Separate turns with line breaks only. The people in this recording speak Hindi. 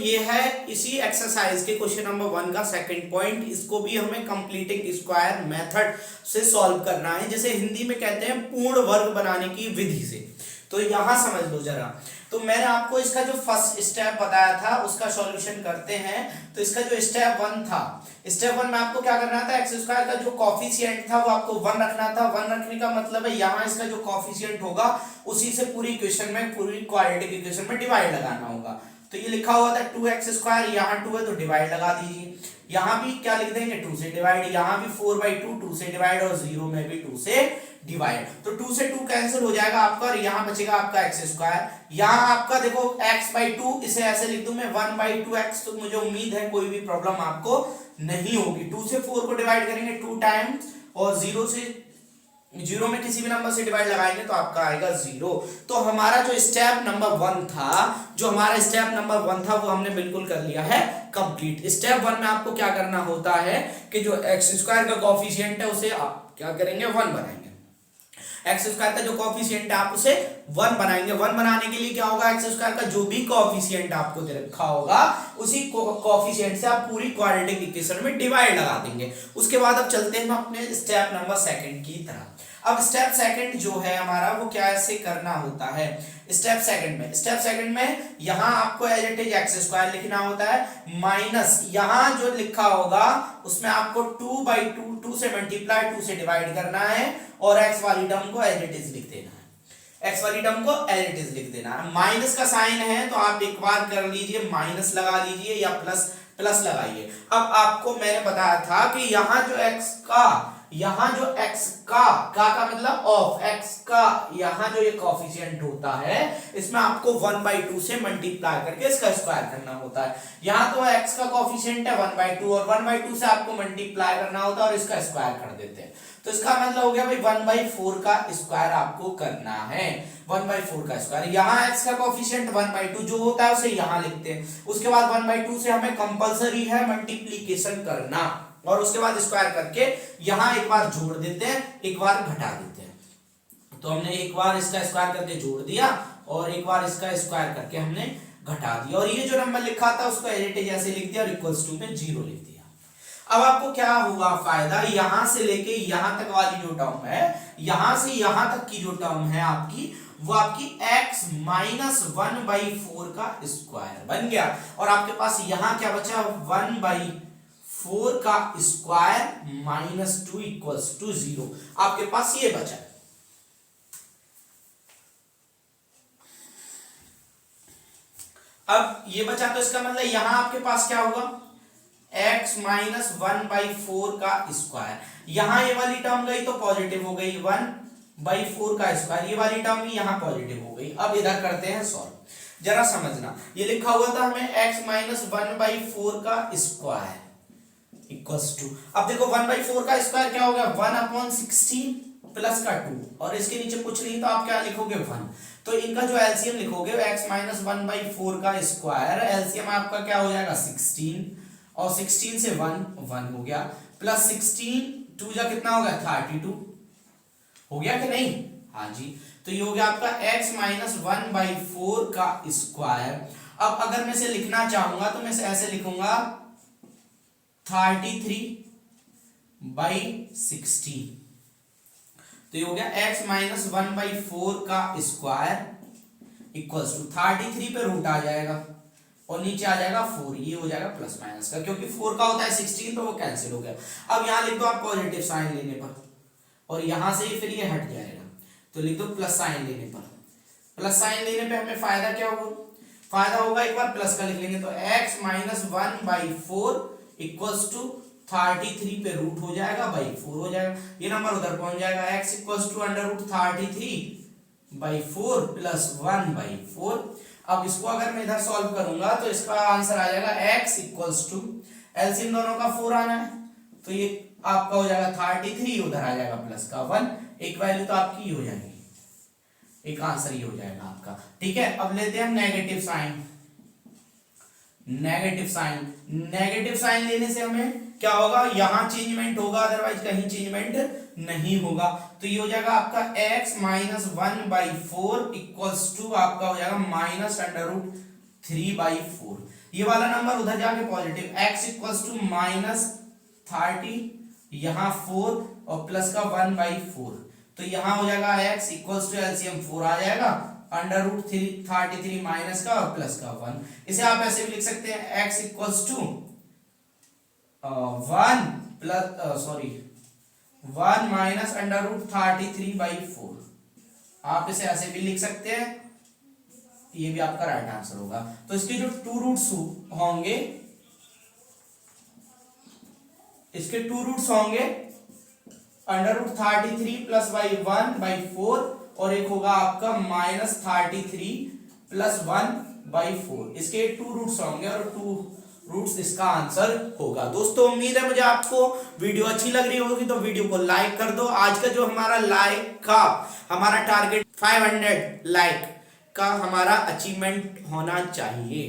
ये है इसी एक्सरसाइज के क्वेश्चन नंबर 1 का सेकंड पॉइंट। इसको भी हमें कंप्लीटिंग स्क्वायर मेथड से सॉल्व करना है, जैसे हिंदी में कहते हैं पूर्ण वर्ग बनाने की विधि से। तो यहां समझ लो जरा। तो मैंने आपको इसका जो फर्स्ट स्टेप बताया था उसका सॉल्यूशन करते हैं। तो इसका जो स्टेप 1 था, स्टेप 1 में आपको क्या करना था, एक्स स्क्वायर का जो कॉफिशिएंट था वो आपको 1 रखना था। 1 रखने का मतलब है यहाँ इसका जो कॉफिशिएंट होगा उसी से पूरी इक्वेशन में, पूरी क्वाड्रेटिक इक्वेशन में डिवाइड लगाना होगा। तो ये लिखा हुआ था 2x स्क्वायर, यहाँ 2 है तो डिवाइड लगा दीजिए। यहाँ भी क्या लिख देंगे 2 से डिवाइड, यहाँ भी 4/2 2 से डिवाइड, और 0 में भी 2 से डिवाइड। तो 2 से 2 कैंसिल हो जाएगा आपका, और यहाँ बचेगा आपका एक्स स्क्वायर। यहाँ आपका देखो x/2, इसे ऐसे लिख दूं मैं 1/2x। तो मुझे उम्मीद है कोई भी प्रॉब्लम आपको नहीं होगी। 2 से 4 को डिवाइड करेंगे 2 टाइम्स, और 0 में किसी भी नंबर से डिवाइड लगाएंगे तो आपका आएगा 0। तो हमारा जो स्टेप नंबर 1 था, वो हमने बिल्कुल कर लिया है कंप्लीट। स्टेप 1 में आपको क्या करना होता है कि जो एक्स स्क्वायर का कॉफिशिएंट है उसे आप क्या करेंगे 1 बनाएंगे। एक्स स्क्वायर का जो कॉफिशिएंट है आप उसे 1 बनाएंगे। 1 बनाने के लिए क्या होगा, एक्स स्क्वायर का जो भी कॉफिशिएंट आपको दे रखा होगा उसी कॉफिशिएंट से आप पूरी क्वाड्रेटिक इक्वेशन में डिवाइड लगा देंगे। उसके बाद अब चलते हैं हम अपने स्टेप नंबर 2 की तरफ। अब स्टेप 2 जो है हमारा वो क्या ऐसे करना होता है। स्टेप सेकंड में यहाँ आपको as it is x square लिखना होता है, माइनस यहाँ जो लिखा होगा उसमें आपको 2/2 2 से मल्टीप्लाई 2 से डिवाइड करना है, और एक्स वाली टर्म को एज इट इज लिख देना है। माइनस का साइन है तो आप एक बार कर लीजिए, माइनस लगा लीजिए या प्लस लगाइए। अब आपको मैंने बताया था कि यहाँ जो x का मतलब ऑफ x का यहाँ जो ये कॉफिशिएंट होता है इसमें आपको 1/2 से मल्टीप्लाई करके इसका स्क्वायर करना होता है। यहाँ तो x का कॉफिशिएंट है 1/2, और 1/2 से आपको मल्टीप्लाई करना होता है और इसका स्क्वायर कर देते हैं। तो इसका मतलब हो गया भाई 1/4 का स्क्वायर आपको करना है। 1/4 का स्क्वायर, यहाँ x का कॉफिशिएंट 1/2 जो होता है उसे यहाँ लिखते हैं। उसके बाद 1/2 से हमें कंपलसरी है मल्टीप्लीकेशन करना, और उसके बाद स्क्वायर करके यहाँ एक बार जोड़ देते हैं, एक बार घटा देते हैं। तो हमने एक बार इसका स्क्वायर करके जोड़ दिया और एक बार इसका स्क्वायर करके हमने घटा दिया, और ये जो नंबर लिखा था उसको एज इट इज ऐसे लिख दिया और इक्वल्स टू में 0 लिख दिया। अब आपको क्या हुआ फायदा, यहां से लेके यहां तक वाली जो टर्म है, यहां से यहां तक की जो टर्म है आपकी, वो आपकी x - 1/4 का स्क्वायर बन गया, और आपके पास यहां क्या बचा 1/4 का स्क्वायर -2 इक्वल्स टू 0। आपके पास ये बचा। अब ये बचा तो इसका मतलब यहां आपके पास क्या होगा x - 1/4 का स्क्वायर। यहां ये वाली टर्म गई तो पॉजिटिव हो गई 1/4 का स्क्वायर, ये वाली टर्म भी यहां पॉजिटिव हो गई। अब इधर करते हैं सॉल्व। जरा समझना, ये लिखा हुआ था हमें x - 1/4 का स्क्वायर इक्वल्स टू, अब देखो 1/4 का स्क्वायर क्या हो गया 1/16 प्लस का 2, और इसके नीचे कुछ नहीं तो आप क्या लिखोगे 1। तो इनका जो एलसीएम लिखोगे x - 1/4 का स्क्वायर, एलसीएम आपका क्या हो जाएगा 16, और 16 से 1 हो गया, प्लस 16 2 जा कितना हो गया 32 हो गया कि नहीं, हाँ जी। तो ये हो गया आपका x - 1/4 का स्क्वायर। अब अगर मैं इसे लिखना चाहूंगा तो मैं इसे ऐसे लिखूंगा 33/16। तो ये हो गया x - 1/4 का स्क्वायर इक्वल्स टू 33 पे रूट आ जाएगा और नीचे आ जाएगा 4, ये हो जाएगा प्लस माइनस का, क्योंकि 4 का होता है 16 तो वो कैंसिल हो गया। अब यहां लिख दो आप पॉजिटिव साइन लेने पर, और यहां से ही फिर ये हट जाएगा, तो लिख दो प्लस साइन लेने पर। प्लस साइन लेने पे हमें फायदा क्या होगा, फायदा होगा एक बार प्लस का लिख लेंगे तो x - 1/4 इक्वल्स टू 33 पे रूट हो जाएगा बाई 4 हो जाएगा, ये नंबर उधर पहुंच जाएगा x इक्वल्स टू √33/4 प्लस 1/4। अब इसको अगर मैं इधर सॉल्व करूंगा तो इसका आंसर आ जाएगा x इक्वल्स टू, एलसीएम दोनों का 4 आना है तो ये आपका हो जाएगा 33, उधर आ जाएगा प्लस का 1, एक वैल्यू तो आपकी हो जाएगी, एक आंसर ये हो जाएगा आपका। ठीक है, अब लेते हैं हम नेगेटिव साइन। नेगेटिव साइन लेने से हमें क्या होगा, यहां चेंजमेंट होगा, अदरवाइज कहीं चेंजमेंट नहीं होगा। तो ये हो जाएगा आपका x - 1/4 इक्वल्स टू आपका हो जाएगा -√3/4। ये वाला नंबर उधर जाके पॉजिटिव, x इक्वल्स टू -30, यहाँ 4 और प्लस का 1/4, तो यहाँ हो जाएगा x इक्वल्स टू एलसीएम 4 आ जाएगा, √33 माइनस का और प्लस का 1। इसे आप ऐसे भी लिख सकते हैं x इक्वल्स टू 1 माइनस √33/4। आप इसे ऐसे भी लिख सकते हैं, ये भी आपका राइट आंसर होगा। तो इसके जो टू रूट्स होंगे, इसके टू रूट्स होंगे √33 प्लस 1/4 और एक होगा आपका -33 प्लस 1/4। इसके टू रूट्स होंगे और टू रूट्स इसका आंसर होगा। दोस्तों उम्मीद है मुझे आपको वीडियो अच्छी लग रही होगी, तो वीडियो को लाइक कर दो। आज का जो हमारा लाइक का हमारा टारगेट 500 लाइक का हमारा अचीवमेंट होना चाहिए।